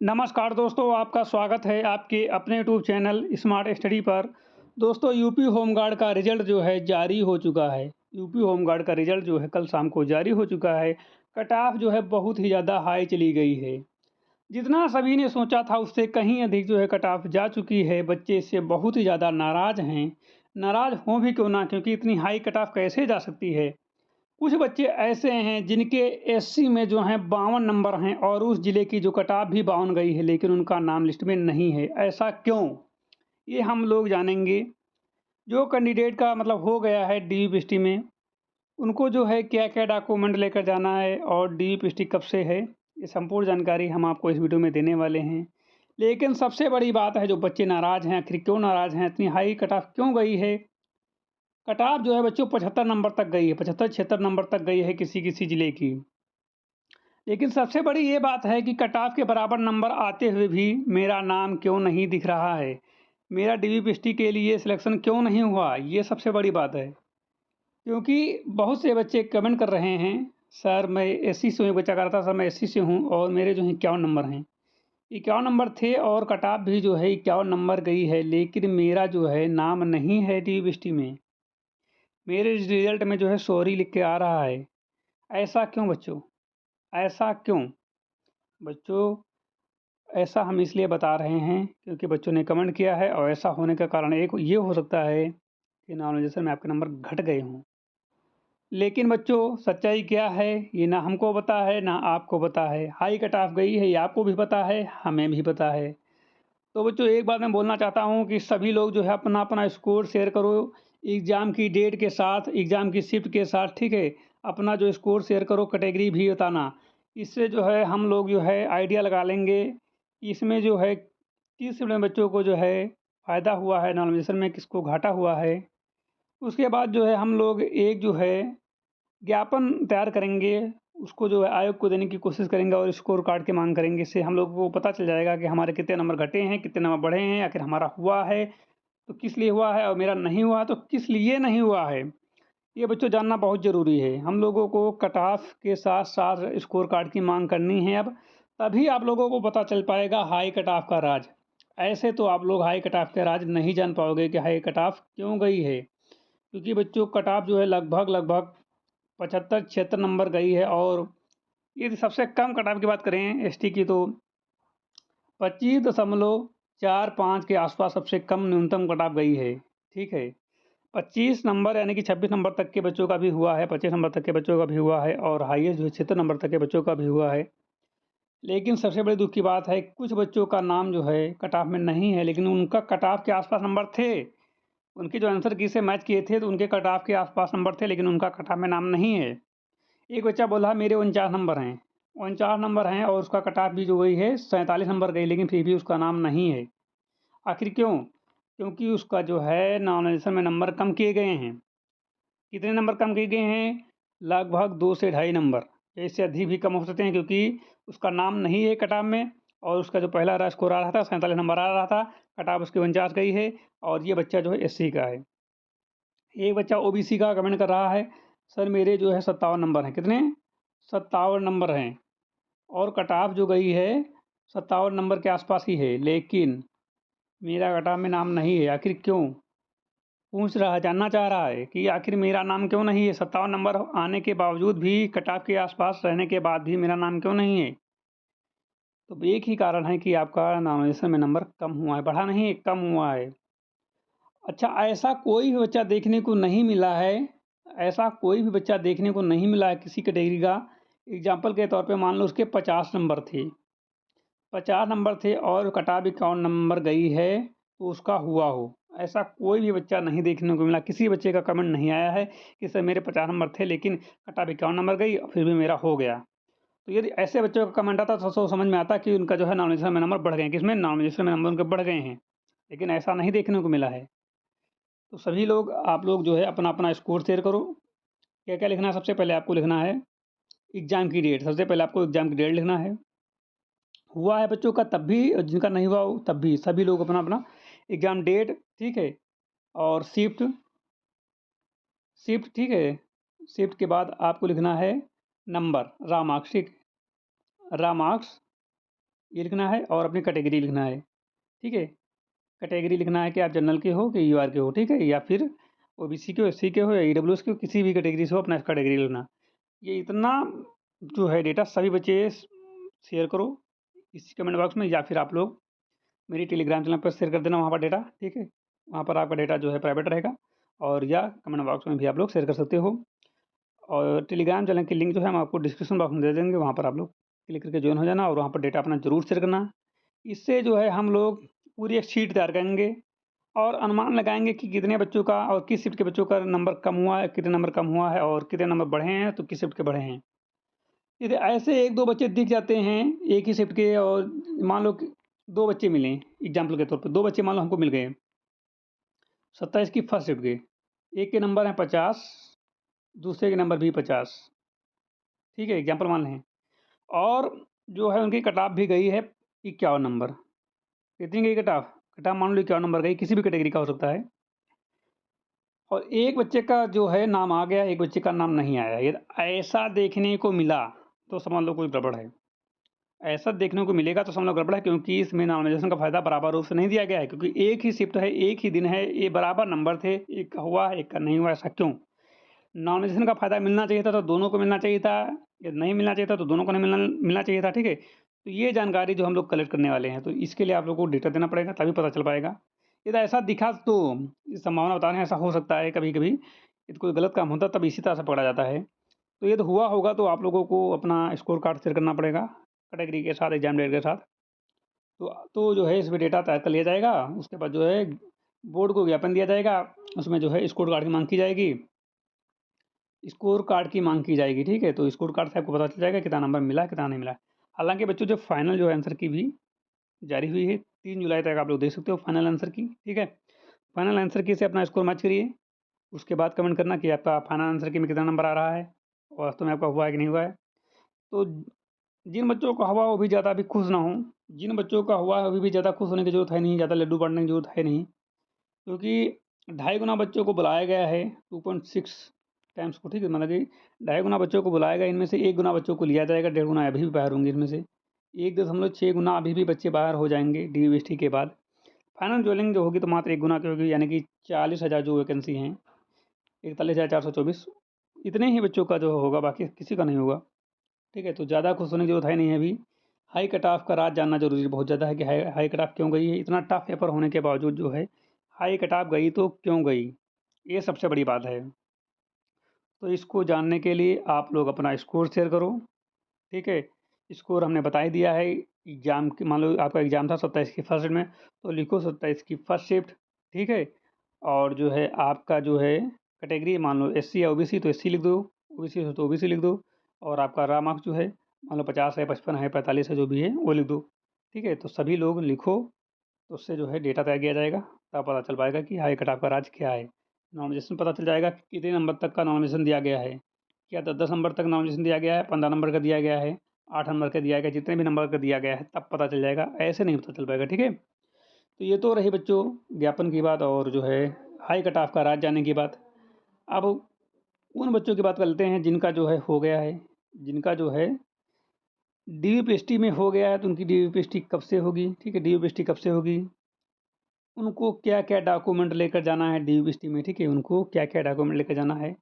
नमस्कार दोस्तों, आपका स्वागत है आपके अपने यूट्यूब चैनल स्मार्ट स्टडी पर। दोस्तों, यूपी होमगार्ड का रिजल्ट जो है जारी हो चुका है। यूपी होमगार्ड का रिजल्ट जो है कल शाम को जारी हो चुका है। कट ऑफ जो है बहुत ही ज़्यादा हाई चली गई है। जितना सभी ने सोचा था उससे कहीं अधिक जो है कट ऑफ जा चुकी है। बच्चे इससे बहुत ही ज़्यादा नाराज़ हैं। नाराज़ हों भी क्यों ना, क्योंकि इतनी हाई कट ऑफ कैसे जा सकती है। कुछ बच्चे ऐसे हैं जिनके एससी में जो हैं 52 नंबर हैं और उस ज़िले की जो कटाव भी 52 गई है, लेकिन उनका नाम लिस्ट में नहीं है। ऐसा क्यों? ये हम लोग जानेंगे। जो कैंडिडेट का मतलब हो गया है डीपीएसटी में, उनको जो है क्या-क्या डॉक्यूमेंट लेकर जाना है और डीपीएसटी कब से है, ये संपूर्ण जानकारी हम आपको इस वीडियो में देने वाले हैं। लेकिन सबसे बड़ी बात है, जो बच्चे नाराज़ हैं, आखिर क्यों नाराज़ हैं? इतनी हाई कट ऑफ क्यों गई है? कट ऑफ जो है बच्चों 75 नंबर तक गई है, 75-76 नंबर तक गई है किसी-किसी ज़िले की। लेकिन सबसे बड़ी ये बात है कि कट ऑफ के बराबर नंबर आते हुए भी मेरा नाम क्यों नहीं दिख रहा है? मेरा डीपीएसटी के लिए सिलेक्शन क्यों नहीं हुआ? ये सबसे बड़ी बात है। क्योंकि बहुत से बच्चे कमेंट कर रहे हैं, सर मैं एससी से हूँ, एक बच्चा कह रहा था सर मैं एससी से हूँ और मेरे जो हैं 51 नंबर हैं। 51 नंबर थे और कट ऑफ भी जो है 51 नंबर गई है, लेकिन मेरा जो है नाम नहीं है डीपीएसटी में। मेरे रिज़ल्ट में जो है सॉरी लिख के आ रहा है। ऐसा क्यों बच्चों? ऐसा क्यों? बच्चों, ऐसा हम इसलिए बता रहे हैं क्योंकि बच्चों ने कमेंट किया है और ऐसा होने का कारण एक ये हो सकता है कि नॉर्मलाइज़ेशन में आपके नंबर घट गए हों। लेकिन बच्चों, सच्चाई क्या है ये ना हमको पता है ना आपको पता है। हाई कट ऑफ गई है ये आपको भी पता है, हमें भी पता है। तो बच्चों, एक बात मैं बोलना चाहता हूँ कि सभी लोग जो है अपना-अपना स्कोर शेयर करो एग्ज़ाम की डेट के साथ, एग्ज़ाम की शिफ्ट के साथ, ठीक है? अपना जो स्कोर शेयर करो, कैटेगरी भी बताना। इससे जो है हम लोग जो है आइडिया लगा लेंगे कि इसमें जो है किस में बच्चों को जो है फ़ायदा हुआ है, नॉर्मलाइज़ेशन में किसको घाटा हुआ है। उसके बाद जो है हम लोग एक जो है ज्ञापन तैयार करेंगे, उसको जो है आयोग को देने की कोशिश करेंगे और स्कोर कार्ड की माँग करेंगे। इससे हम लोगों को पता चल जाएगा कि हमारे कितने नंबर घटे हैं, कितने नंबर बढ़े हैं, आखिर हमारा हुआ है तो किस लिए हुआ है और मेरा नहीं हुआ तो किस लिए नहीं हुआ है। ये बच्चों जानना बहुत ज़रूरी है। हम लोगों को कट ऑफ के साथ-साथ स्कोर कार्ड की माँग करनी है अब, तभी आप लोगों को पता चल पाएगा हाई कट ऑफ का राज। ऐसे तो आप लोग हाई कट ऑफ का राज नहीं जान पाओगे कि हाई कट ऑफ क्यों गई है। क्योंकि बच्चों कट ऑफ जो है लगभग 75-76 नंबर गई है और यदि सबसे कम कट ऑफ की बात करें एसटी की तो 25.45 के आसपास सबसे कम न्यूनतम कट ऑफ गई है, ठीक है? 25 नंबर यानी कि 26 नंबर तक के बच्चों का भी हुआ है, 25 नंबर तक के बच्चों का भी हुआ है और हाईएस्ट जो है 76 नंबर तक के बच्चों का भी हुआ है। लेकिन सबसे बड़ी दुःख की बात है कुछ बच्चों का नाम जो है कट ऑफ में नहीं है, लेकिन उनका कट ऑफ के आसपास नंबर थे। उनके जो आंसर की से मैच किए थे तो उनके कट ऑफ के आसपास नंबर थे, लेकिन उनका कट ऑफ में नाम नहीं है। एक बच्चा बोला मेरे 49 नंबर हैं, 49 नंबर हैं और उसका कट ऑफ भी जो गई है 47 नंबर गई, लेकिन फिर भी उसका नाम नहीं है। आखिर क्यों? क्योंकि उसका जो है नॉर्मलाइज़ेशन में नंबर कम किए गए हैं। कितने नंबर कम किए गए हैं? लगभग 2 से ढाई नंबर। या इससे अधिक भी कम हो सकते हैं क्योंकि उसका नाम नहीं है कट ऑफ में और उसका जो पहला रहा स्कोर आ रहा था 47 नंबर आ रहा था, कट ऑफ उसकी 49 गई है और ये बच्चा जो है एससी का है। एक बच्चा ओबीसी का कमेंट कर रहा है, सर मेरे जो है 57 नंबर हैं। कितने? 57 नंबर हैं और कट ऑफ जो गई है 57 नंबर के आसपास ही है, लेकिन मेरा कट ऑफ में नाम नहीं है। आखिर क्यों? पूछ रहा है, जानना चाह रहा है कि आखिर मेरा नाम क्यों नहीं है? 57 नंबर आने के बावजूद भी, कट ऑफ के आसपास रहने के बाद भी मेरा नाम क्यों नहीं है? तो एक ही कारण है कि आपका नॉमिनेशन में नंबर कम हुआ है, बढ़ा नहीं है, कम हुआ है। अच्छा, ऐसा कोई भी बच्चा देखने को नहीं मिला है, ऐसा कोई भी बच्चा देखने को नहीं मिला है किसी कैटेगरी का। एग्ज़ाम्पल के तौर पे मान लो उसके 50 नंबर थे, 50 नंबर थे और कट ऑफ 51 नंबर गई है, तो उसका हुआ हो। ऐसा कोई भी बच्चा नहीं देखने को मिला, किसी बच्चे का कमेंट नहीं आया है कि सर मेरे 50 नंबर थे लेकिन कट ऑफ 51 नंबर गई और फिर भी मेरा हो गया। तो यदि ऐसे बच्चों का कमेंट आता तो समझ में आता कि उनका जो है नॉमिनेशन में नंबर बढ़ गए हैं। किसमें? नॉमिनेशन में नंबर उनके बढ़ गए हैं, लेकिन ऐसा नहीं देखने को मिला है। तो सभी लोग आप लोग जो है अपना-अपना स्कोर शेयर करो। क्या-क्या लिखना है? सबसे पहले आपको लिखना है एग्ज़ाम की डेट, सबसे पहले आपको एग्ज़ाम की डेट लिखना है। हुआ है बच्चों का तब भी और जिनका नहीं हुआ हो तब भी, सभी लोग अपना-अपना एग्ज़ाम डेट, ठीक है? और शिफ्ट शिफ्ट, ठीक है? शिफ्ट के बाद आपको लिखना है नंबर, रॉ मार्क्स, ठीक? रॉ मार्क्स ये लिखना है और अपनी कैटेगरी लिखना है, ठीक है। कैटेगरी लिखना है कि आप जनरल के हो कि यूआर के हो, ठीक है, या फिर ओबीसी के हो, एससी के हो या ईडब्ल्यूएस के हो, किसी भी कैटेगरी से हो अपना कैटेगरी लिखना। ये इतना जो है डेटा सभी बच्चे शेयर करो इस कमेंट बॉक्स में, या फिर आप लोग मेरी टेलीग्राम चैनल पर शेयर कर देना वहाँ पर डेटा, ठीक है। वहाँ पर आपका डेटा जो है प्राइवेट रहेगा, और या कमेंट बॉक्स में भी आप लोग शेयर कर सकते हो। और टेलीग्राम चैनल की लिंक जो है हम आपको डिस्क्रिप्शन बॉक्स में दे देंगे, वहाँ पर आप लोग क्लिक करके ज्वाइन हो जाना और वहाँ पर डेटा अपना ज़रूर शेयर करना। इससे जो है हम लोग पूरी एक शीट तैयार करेंगे और अनुमान लगाएंगे कि कितने बच्चों का और किस शिफ्ट के बच्चों का नंबर कम हुआ है, कितने नंबर कम हुआ है, और कितने नंबर बढ़े हैं तो किस शिफ्ट के बढ़े हैं। यदि ऐसे 1-2 बच्चे दिख जाते हैं एक ही शिफ्ट के, और मान लो कि 2 बच्चे मिले एग्जाम्पल के तौर पर, 2 बच्चे मान लो हमको मिल गए 27 की फर्स्ट शिफ्ट के, एक के नंबर हैं 50, दूसरे के नंबर भी 50, ठीक है, एग्जाम्पल मान लें। और जो है उनकी कट ऑफ भी गई है 51 नंबर। कितनी गई कट ऑफ? कट ऑफ मान लो 51 नंबर गई, किसी भी कैटेगरी का हो सकता है। और एक बच्चे का जो है नाम आ गया, एक बच्चे का नाम नहीं आया। यदि ऐसा देखने को मिला तो समझ लो कोई गड़बड़ है। ऐसा देखने को मिलेगा तो समझ लो गड़बड़ है, क्योंकि इसमें नॉमिनेशन का फ़ायदा बराबर रूप से नहीं दिया गया है, क्योंकि एक ही शिफ्ट है, एक ही दिन है, ये बराबर नंबर थे, एक का हुआ एक का नहीं हुआ। ऐसा क्यों? नॉमिनेशन का फ़ायदा मिलना चाहिए था तो दोनों को मिलना चाहिए था, या नहीं मिलना चाहिए था तो दोनों को नहीं मिलना चाहिए था, ठीक है। तो ये जानकारी जो हम लोग कलेक्ट करने वाले हैं, तो इसके लिए आप लोग को डेटा देना पड़ेगा, तभी पता चल पाएगा। यदि ऐसा दिखा तो इस संभावना बता रहे हैं, ऐसा हो सकता है कभी कभी, यदि कोई गलत काम होता तब इसी तरह से पकड़ा जाता है। तो ये तो हुआ होगा तो आप लोगों को अपना स्कोर कार्ड शेयर करना पड़ेगा कैटेगरी के साथ, एग्जाम डेट के साथ। तो जो है इसमें डेटा तैयार कर लिया जाएगा, उसके बाद जो है बोर्ड को ज्ञापन दिया जाएगा, उसमें जो है स्कोर कार्ड की मांग की जाएगी, स्कोर कार्ड की मांग की जाएगी, ठीक है। तो स्कोर कार्ड से आपको पता चल जाएगा कितना नंबर मिला कितना नहीं मिला। हालांकि बच्चों जो फाइनल जो है आंसर की भी जारी हुई है, 3 जुलाई तक आप लोग देख सकते हो फाइनल आंसर की, ठीक है। फाइनल आंसर की से अपना स्कोर मैच करिए, उसके बाद कमेंट करना कि आपका फाइनल आंसर की में कितना नंबर आ रहा है, और वास्तव में आपका हुआ है कि नहीं हुआ है। तो जिन बच्चों का हुआ वो भी ज़्यादा अभी खुश ना हो, जिन बच्चों का हुआ है अभी भी ज़्यादा खुश होने की जरूरत है नहीं, ज़्यादा लड्डू बांटने की जरूरत है नहीं, क्योंकि 2.5 गुना बच्चों को बुलाया गया है 2.6 टाइम्स को, ठीक है। मतलब कि 2.5 गुना बच्चों को बुलाया गया, इनमें से 1 गुना बच्चों को लिया जाएगा, 1.5 गुना अभी भी बाहर होंगे, इसमें से 1.6 गुना अभी भी बच्चे बाहर हो जाएंगे DVST के बाद। फाइनल ज्वाइनिंग जो होगी तो मात्र 1 गुना की होगी, यानी कि 40,000 जो वैकेंसी हैं, 41,424, इतने ही बच्चों का जो होगा, बाकी किसी का नहीं होगा, ठीक है। तो ज़्यादा खुश होने की जरूरत है नहीं है अभी। हाई कट ऑफ का राज जानना जरूरी बहुत ज़्यादा है कि हाई कट ऑफ क्यों गई है, इतना टफ पेपर होने के बावजूद जो है हाई कट ऑफ गई तो क्यों गई, ये सबसे बड़ी बात है। तो इसको जानने के लिए आप लोग अपना स्कोर शेयर करो, ठीक है। स्कोर हमने बता ही दिया है। एग्ज़ाम की मान लो आपका एग्ज़ाम था 27 की फर्स्ट शिफ्ट में, तो लिखो 27 की फर्स्ट शिफ्ट, ठीक है। और जो है आपका जो है कैटेगरी मान लो SC या OBC तो SC लिख दो, OBC हो तो OBC लिख दो, और आपका रा मार्क्स जो है मान लो 50 है, 55 है, 45 है, जो भी है वो लिख दो, ठीक है। तो सभी लोग लिखो, तो उससे जो है डेटा तैयार किया जाएगा, तब पता चल पाएगा कि हाई कट ऑफ का राज क्या है। नॉमिनेशन पता चल जाएगा कि कितने नंबर तक का नॉमिनेशन दिया गया है, क्या 10-10 नंबर तक नॉमिनेशन दिया गया है, 15 नंबर का दिया गया है, 8 नंबर का दिया गया, जितने भी नंबर का दिया गया है तब पता चल जाएगा, ऐसे नहीं पता चल पाएगा, ठीक है। तो ये तो रही बच्चों ज्ञापन की बात, और जो है हाई कट ऑफ का राज जानने की बात। अब उन बच्चों की बात कर लेते हैं जिनका जो है हो गया है, जिनका जो है DVPST में हो गया है, तो उनकी DVPST कब से होगी, ठीक है। DVPST कब से होगी, उनको क्या क्या डॉक्यूमेंट लेकर जाना है DVPST में, ठीक है, उनको क्या क्या डॉक्यूमेंट लेकर जाना है।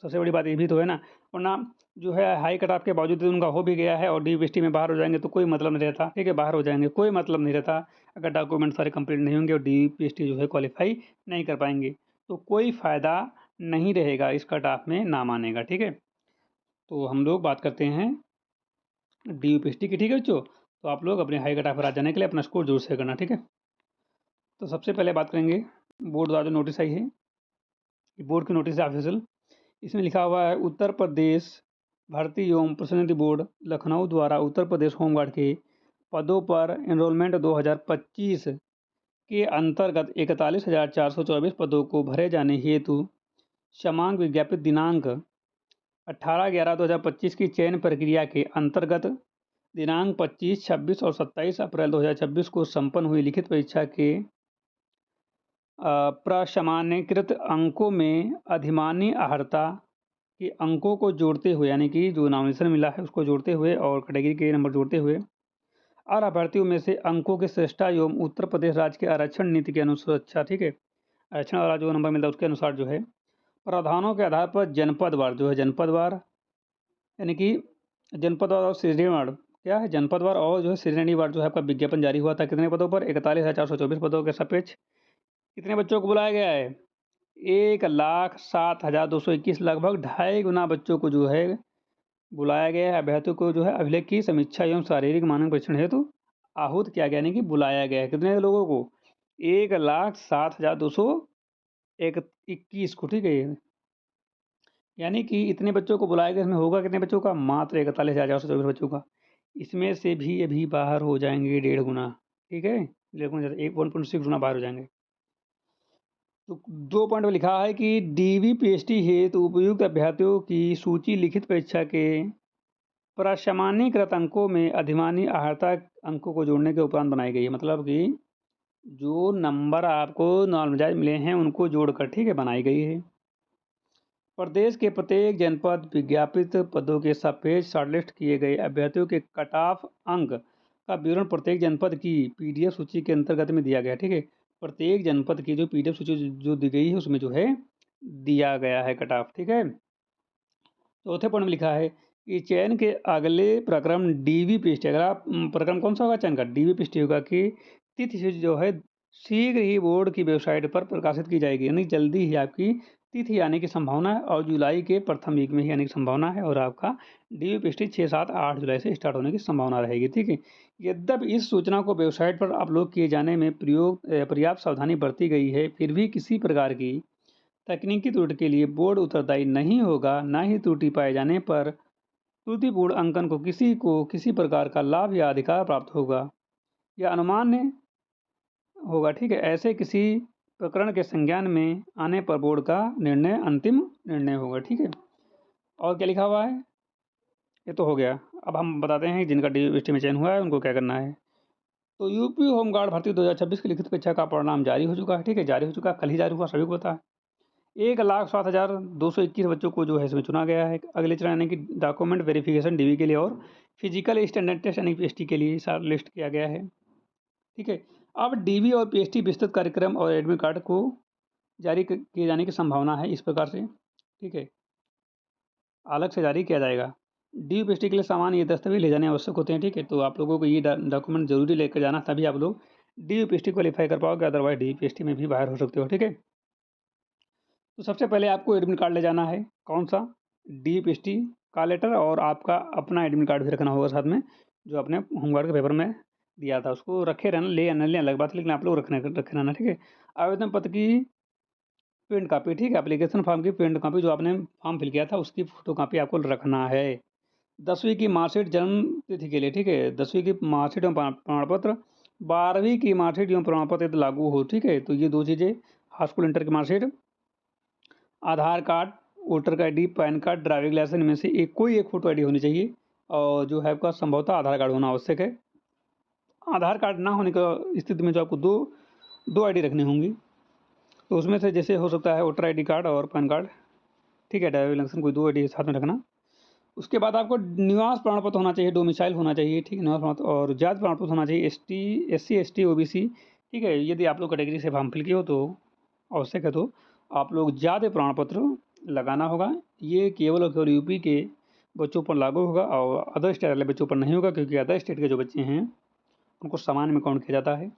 सबसे बड़ी बात ये भी तो है ना, वरना जो है हाई कट ऑफ के बावजूद उनका हो भी गया है और DVPST में बाहर हो जाएंगे तो कोई मतलब नहीं रहता, ठीक है। बाहर हो जाएंगे कोई मतलब नहीं रहता अगर डॉक्यूमेंट सारे कंप्लीट नहीं होंगे और DVPST जो है क्वालिफाई नहीं कर पाएंगे, तो कोई फ़ायदा नहीं रहेगा इस कट ऑफ में नाम आने का, ठीक है। तो हम लोग बात करते हैं DVPST की, ठीक है बच्चों। तो आप लोग अपने हाई कट ऑफ पर आ जाने के लिए अपना स्कोर जरूर शेयर करना, ठीक है। तो सबसे पहले बात करेंगे बोर्ड द्वारा जो नोटिस आई है, बोर्ड की नोटिस है ऑफिशियल। इसमें लिखा हुआ है उत्तर प्रदेश भर्ती एवं प्रतिनिधि बोर्ड लखनऊ द्वारा उत्तर प्रदेश होमगार्ड के पदों पर एनरोलमेंट 2025 के अंतर्गत 41,424 पदों को भरे जाने हेतु समांग विज्ञापित दिनांक 18/11/2025 की चयन प्रक्रिया के अंतर्गत दिनांक 25, 26 और 27 अप्रैल 2026 को संपन्न हुई लिखित परीक्षा के प्रमाणीकृत अंकों में अधिमानी अहर्ता के अंकों को जोड़ते हुए, यानी कि जो नॉमिनेशन मिला है उसको जोड़ते हुए और कैटेगरी के नंबर जोड़ते हुए और अभ्यर्थियों में से अंकों की श्रेष्ठता एवं उत्तर प्रदेश राज्य के आरक्षण नीति के अनुसार, अच्छा ठीक है, आरक्षण वाला जो नंबर मिलता है उसके अनुसार जो है प्रावधानों के आधार पर जनपदवार जो है, जनपदवार यानी कि जनपदवार और श्रेणीवार, क्या है जनपदवार और जो है श्रेणीवार जो है आपका विज्ञापन जारी हुआ था। कितने पदों पर? 41,424 पदों के सापेक्ष कितने बच्चों को बुलाया गया है? 1,07,221, लगभग 2.5 गुना बच्चों को जो है बुलाया गया है। अभ्यर्थियों को जो है अभिलेख की समीक्षा एवं शारीरिक मानक परीक्षण हेतु आहूत किया गया, यानी कि बुलाया गया है। कितने लोगों को? 1,07,221 को, ठीक है, यानी कि इतने बच्चों को बुलाया गया। इसमें होगा कितने बच्चों का? मात्र 41,424 बच्चों का। इसमें से भी अभी बाहर हो जाएंगे 1.5 गुना, ठीक है, 1.5 गुना, 1.6 गुना बाहर हो जाएंगे। तो 2 पॉइंट में लिखा है कि डीवी पीएचडी हेतु उपयुक्त अभ्यर्थियों की सूची लिखित परीक्षा के प्रशमानीकृत अंकों में अधिमानी आहर्ता अंकों को जोड़ने के उपरांत बनाई गई है। मतलब कि जो नंबर आपको नॉर्मलाइज मिले हैं उनको जोड़कर, ठीक है, बनाई गई है। प्रदेश के प्रत्येक जनपद विज्ञापित पदों के सापेक्ष शॉर्टलिस्ट किए गए अभ्यर्थियों के कट ऑफ अंक का विवरण प्रत्येक जनपद की पीडीएफ सूची के अंतर्गत में दिया गया, ठीक है। प्रत्येक जनपद की जो पीडीएफ सूची जो दी गई है उसमें जो है दिया गया है कट ऑफ, ठीक है। चौथे पॉइंट में लिखा है कि चयन के अगले प्रक्रम डीवी पीएचडी, अगर आप प्रक्रम कौन सा होगा चयन का? डीवी पीएचडी होगा कि तिथि जो है शीघ्र ही बोर्ड की वेबसाइट पर प्रकाशित की जाएगी, यानी जल्दी ही आपकी तिथि आने की संभावना है और जुलाई के प्रथम वीक में ही आने की संभावना है। और आपका डीवी पीएचडी 6, 7, 8 जुलाई से स्टार्ट होने की संभावना रहेगी, ठीक है। यद्यपि इस सूचना को वेबसाइट पर अपलोड किए जाने में पर्याप्त सावधानी बरती गई है, फिर भी किसी प्रकार की तकनीकी त्रुटि के लिए बोर्ड उत्तरदायी नहीं होगा। न ही त्रुटि पाए जाने पर त्रुटिपूर्ण अंकन को किसी प्रकार का लाभ या अधिकार प्राप्त होगा या अनुमान होगा, ठीक है। ऐसे किसी प्रकरण के संज्ञान में आने पर बोर्ड का निर्णय अंतिम निर्णय होगा, ठीक है। और क्या लिखा हुआ है? ये तो हो गया। अब हम बताते हैं जिनका डीवीपीएसटी में चयन हुआ है उनको क्या करना है। तो यूपी होमगार्ड भर्ती 2026 की लिखित परीक्षा का परिणाम जारी हो चुका है, ठीक है, जारी हो चुका है, कल ही जारी हुआ, सभी को पता है। 1,07,221 बच्चों को जो है इसमें चुना गया है अगले चरण यानी कि डॉक्यूमेंट वेरिफिकेशन डीवी के लिए और फिजिकल स्टैंडर्ड टेस्ट यानी पीएचडी के लिए शार्ट लिस्ट किया गया है, ठीक है। अब डीवी और पीएचडी विस्तृत कार्यक्रम और एडमिट कार्ड को जारी किए जाने की संभावना है इस प्रकार से, ठीक है, अलग से जारी किया जाएगा। डीवी पीएचडी के लिए सामान्य ये दस्तावेज ले जाने आवश्यक होते हैं, ठीक है। तो आप लोगों को ये डॉक्यूमेंट जरूरी लेकर जाना, तभी आप लोग डीवी पीएचडी क्वालिफाई कर पाओगे, अदरवाइज डीवी पीएचडी में भी बाहर हो सकते हो, ठीक है। तो सबसे पहले आपको एडमिट कार्ड ले जाना है, कौन सा? डीपीएसटी का लेटर, और आपका अपना एडमिट कार्ड भी रखना होगा साथ में, जो आपने होमगार्ड के पेपर में दिया था उसको रखे रहना, ले आना, ले अलग बात है, लेकिन आप लोग रखे रहना, ठीक है। आवेदन पत्र की प्रिंट कापी, ठीक है, एप्लीकेशन फॉर्म की प्रिंट कापी, जो आपने फॉर्म फिल किया था उसकी फोटो कापी आपको रखना है। 10वीं की मार्कशीट जन्म तिथि के लिए, ठीक है, 10वीं की मार्कशीट एवं प्रमाण पत्र, 12वीं की मार्कशीट एवं प्रमाण पत्र यदि लागू हो, ठीक है। तो ये 2 चीज़ें, हाई स्कूल इंटर की मार्कशीट, आधार कार्ड, वोटर का ID, PAN card, driving licence में से कोई एक फ़ोटो आईडी होनी चाहिए, और जो है आपका संभवतः आधार कार्ड होना आवश्यक है। आधार कार्ड ना होने की स्थिति में जो आपको दो आईडी रखनी होंगी, तो उसमें से जैसे हो सकता है वोटर आईडी कार्ड और पैन कार्ड, ठीक है, ड्राइविंग लाइसेंस, कोई 2 आईडी साथ में रखना। उसके बाद आपको निवास प्रमाण पत्र होना चाहिए, डोमिसाइल होना चाहिए, ठीक है, निवास प्रमाण पत्र, और जाति प्रमाण पत्र होना चाहिए, SC ST OBC, ठीक है। यदि आप लोग कैटेगरी से फॉर्म फिल किए हो तो आवश्यक है, तो आप लोग जाति प्रमाण पत्र लगाना होगा। ये केवल और केवल यूपी के बच्चों पर लागू होगा और अदर स्टेट वाले बच्चों पर नहीं होगा, क्योंकि अदर स्टेट के जो बच्चे हैं उनको सामान्य में काउंट किया जाता है।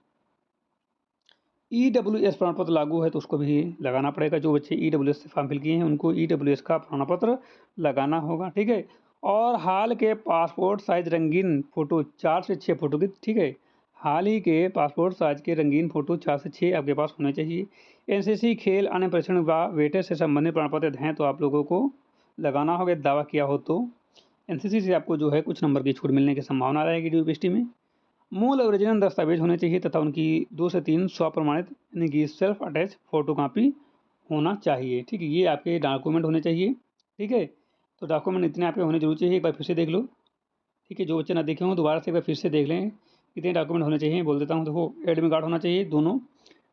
EWS प्रमाण पत्र लागू है तो उसको भी लगाना पड़ेगा। जो बच्चे EWS से फॉर्म फिल किए हैं उनको EWS का प्रमाण पत्र लगाना होगा, ठीक है। और हाल के पासपोर्ट साइज रंगीन फ़ोटो 4 से 6 फोटो की, ठीक है, हाल ही के पासपोर्ट साइज के रंगीन फ़ोटो 4 से 6 आपके पास होने चाहिए। NCC खेल अन्य परीक्षण व वेटेज से संबंधित प्रमाण पत्र हैं तो आप लोगों को लगाना होगा, दावा किया हो तो। NCC से आपको जो है कुछ नंबर की छूट मिलने की संभावना रहेगी यूपीएसटी में। मूल ओरिजिनल दस्तावेज होने चाहिए तथा उनकी 2 से 3 स्वप्रमाणित यानी कि सेल्फ अटैच फोटो कापी होना चाहिए, ठीक है। ये आपके डॉक्यूमेंट होने चाहिए, ठीक है। तो डॉक्यूमेंट इतने आपके होने जरूरी चाहिए, एक बार फिर से देख लो, ठीक है। जो बच्चे ना देखे हों दोबारा से एक बार फिर से देख लें कितने डॉक्यूमेंट होने चाहिए, बोल देता हूँ। देखो, एडमिट कार्ड होना चाहिए दोनों,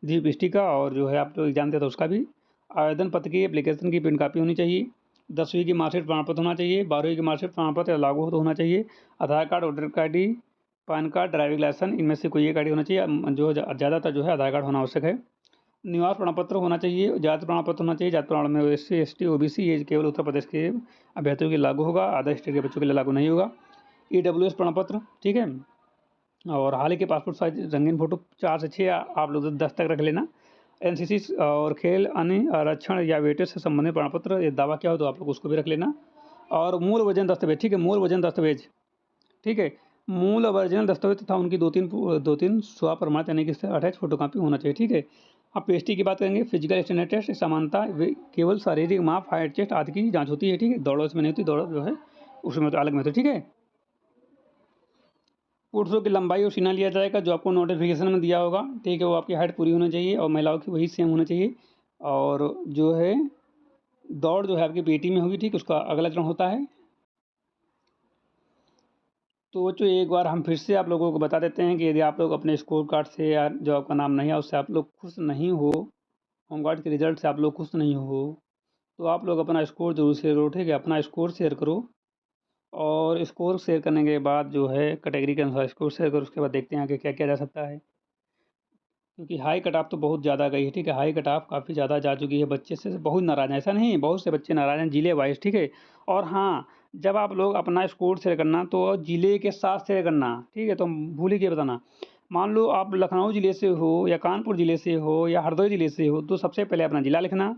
जीपीएसटी का और जो है आप लोग एग्जाम देते हैं उसका भी। आवेदन पत्र की एप्लीकेशन की प्रिंट कापी होनी चाहिए। 10वीं की मार्कशीट प्रमाण पत्र होना चाहिए। 12वीं की मार्कशीट प्रमाण पत्र लागू हो तो होना चाहिए। Aadhaar card, voter I D, PAN card, driving licence, इनमें से कोई एक आईडी होना चाहिए। जो ज़्यादातर जो है आधार कार्ड होना आवश्यक है। निवास प्रमाण पत्र होना चाहिए, जाति प्रमाण पत्र होना चाहिए। जाति प्रमाण में SC ST OBC ये केवल उत्तर प्रदेश के अभ्यर्थियों के लागू होगा, अदर स्टेट के बच्चों के लिए लागू नहीं होगा। EWS प्रमाण पत्र, ठीक है। और हाल ही के पासपोर्ट साइज रंगीन फोटो 4 से 6 आप लोग 10 तक रख लेना। NCC और खेल, अन्य आरक्षण या वेटेज से संबंधित प्रमाण पत्र, ये दावा क्या हो तो आप लोग उसको भी रख लेना। और मूल वजन दस्तावेज, ठीक है, मूल वजन दस्तावेज, ठीक है। मूल ओरिजिनल दस्तावेज तथा उनकी दो तीन स्व प्रमाणित यानी कि अटैच फोटोकॉपी होना चाहिए, ठीक है। अब PST की बात करेंगे, फिजिकल स्टैंडर्ड टेस्ट, समानता केवल शारीरिक माप, हाइट, चेस्ट आदि की जांच होती है, ठीक है। दौड़ इसमें नहीं होती, दौड़ जो है उसमें तो अलग में होती है, ठीक है। पुरुषों की लंबाई और सीना लिया जाएगा जो आपको नोटिफिकेशन में दिया होगा, ठीक है। वो आपकी हाइट पूरी होनी चाहिए और महिलाओं की वही सेम होना चाहिए। और जो है दौड़ जो है आपकी पेटी में होगी, ठीक, उसका अगला चरण होता है। तो बच्चों एक बार हम फिर से आप लोगों को बता देते हैं कि यदि आप लोग अपने स्कोर कार्ड से या जो आपका नाम नहीं है उससे आप लोग खुश नहीं हो, होमगार्ड के रिजल्ट से आप लोग खुश नहीं हो, तो आप लोग अपना स्कोर जरूर शेयर करो, ठीक है। अपना स्कोर शेयर करो और स्कोर शेयर करने के बाद जो है कैटेगरी के अनुसार स्कोर शेयर करो। उसके बाद देखते हैं आगे क्या किया जा सकता है, क्योंकि हाई कट ऑफ तो बहुत ज़्यादा गई है, ठीक है। हाई कट ऑफ काफ़ी ज़्यादा जा चुकी है, बच्चे से बहुत नाराज़ हैं, ऐसा नहीं, बहुत से बच्चे नाराज़ हैं जिले वाइज, ठीक है। और हाँ, जब आप लोग अपना स्कोर शेयर करना तो जिले के साथ शेयर करना, ठीक है। तो भूल ही के बताना, मान लो आप लखनऊ ज़िले से हो या कानपुर ज़िले से हो या हरदोई ज़िले से हो, तो सबसे पहले अपना ज़िला लिखना,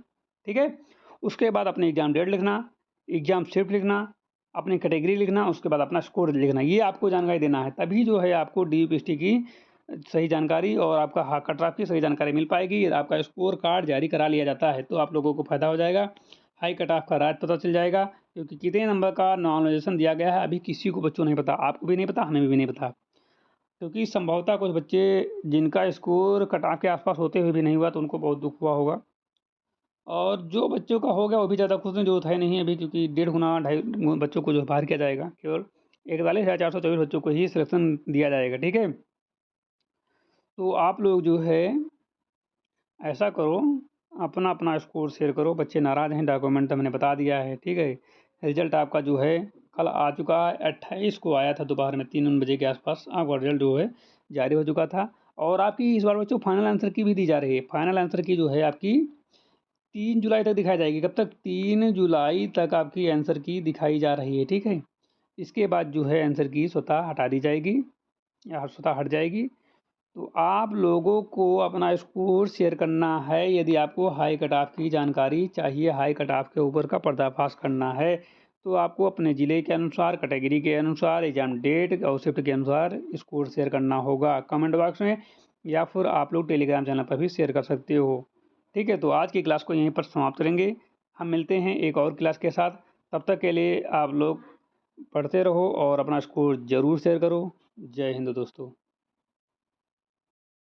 ठीक है। उसके बाद अपनी एग्ज़ाम डेट लिखना, एग्ज़ाम शिफ्ट लिखना, अपनी कैटेगरी लिखना, उसके बाद अपना स्कोर लिखना। ये आपको जानकारी देना है, तभी जो है आपको DPST की सही जानकारी और आपका कट ऑफ की सही जानकारी मिल पाएगी। आपका स्कोर कार्ड जारी करा लिया जाता है तो आप लोगों को फ़ायदा हो जाएगा, हाई कट ऑफ का राज पता चल जाएगा। क्योंकि कितने नंबर का नॉर्मलाइजेशन दिया गया है अभी किसी को बच्चों नहीं पता, आपको भी नहीं पता, हमें भी नहीं पता। क्योंकि संभवतः कुछ बच्चे जिनका स्कोर कट ऑफ के आसपास होते हुए भी नहीं हुआ तो उनको बहुत दुख हुआ होगा। और जो बच्चों का हो गया वो भी ज़्यादा खुश हैं, जो है नहीं अभी, क्योंकि 1.5 गुना 2.5 बच्चों को जो बाहर किया जाएगा, केवल 41,424 बच्चों को ही सिलेक्शन दिया जाएगा, ठीक है। तो आप लोग जो है ऐसा करो, अपना अपना स्कोर शेयर करो। बच्चे नाराज़ हैं, डॉक्यूमेंट तो मैंने बता दिया है, ठीक है। रिजल्ट आपका जो है कल आ चुका है, 28 को आया था दोपहर में 3 बजे के आसपास आपका रिजल्ट जो है जारी हो चुका था। और आपकी इस बार बच्चों फाइनल आंसर की भी दी जा रही है। फाइनल आंसर की जो है आपकी 3 जुलाई तक दिखाई जाएगी। कब तक? 3 जुलाई तक आपकी आंसर की दिखाई जा रही है, ठीक है। इसके बाद जो है आंसर की स्वतः हटा दी जाएगी या स्वतः हट जाएगी। तो आप लोगों को अपना स्कोर शेयर करना है। यदि आपको हाई कट ऑफ की जानकारी चाहिए, हाई कट ऑफ के ऊपर का पर्दाफाश करना है, तो आपको अपने ज़िले के अनुसार, कैटेगरी के अनुसार, एग्जाम डेट और शिफ्ट के अनुसार स्कोर शेयर करना होगा कमेंट बॉक्स में, या फिर आप लोग टेलीग्राम चैनल पर भी शेयर कर सकते हो, ठीक है। तो आज की क्लास को यहीं पर समाप्त करेंगे। हम मिलते हैं एक और क्लास के साथ। तब तक के लिए आप लोग पढ़ते रहो और अपना स्कोर ज़रूर शेयर करो। जय हिंद दोस्तों।